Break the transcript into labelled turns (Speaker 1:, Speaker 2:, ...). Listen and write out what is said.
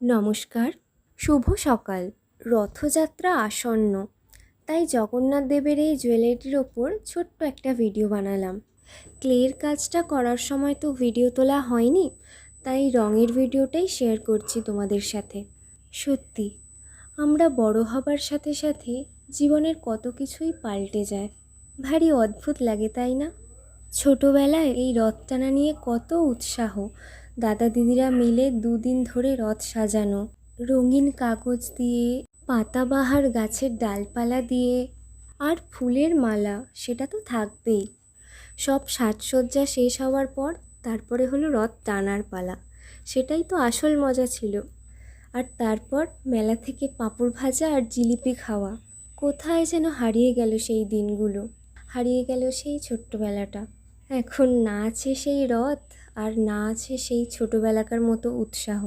Speaker 1: নমস্কার, শুভ সকাল। রথযাত্রা আসন্ন, তাই জগন্নাথ দেবের এই জুয়েলারির ওপর ছোট্ট একটা ভিডিও বানালাম। ক্লের কাজটা করার সময় তো ভিডিও তোলা হয়নি, তাই রঙের ভিডিওটাই শেয়ার করছি তোমাদের সাথে। সত্যি, আমরা বড় হবার সাথে সাথে জীবনের কত কিছুই পাল্টে যায়। ভারী অদ্ভুত লাগে, তাই না? ছোটোবেলায় এই রথ টানা নিয়ে কত উৎসাহ। দাদা দিদিরা মিলে 2 দিন ধরে রথ সাজানো, রঙিন কাগজ দিয়ে, পাতাবাহার গাছের ডালপালা দিয়ে, আর ফুলের মালা, সেটা তো থাকবেই। সব সাজসজ্জা শেষ হওয়ার পর তারপরে হলো রথ টানার পালা। সেটাই তো আসল মজা ছিল। আর তারপর মেলা থেকে পাঁপড় ভাজা আর জিলিপি খাওয়া। কোথায় যেন হারিয়ে গেল সেই দিনগুলো, হারিয়ে গেল সেই ছোট্টবেলাটা। এখন না আছে সেই রথ, আর না আছে সেই ছোটোবেলাকার মতো উৎসাহ।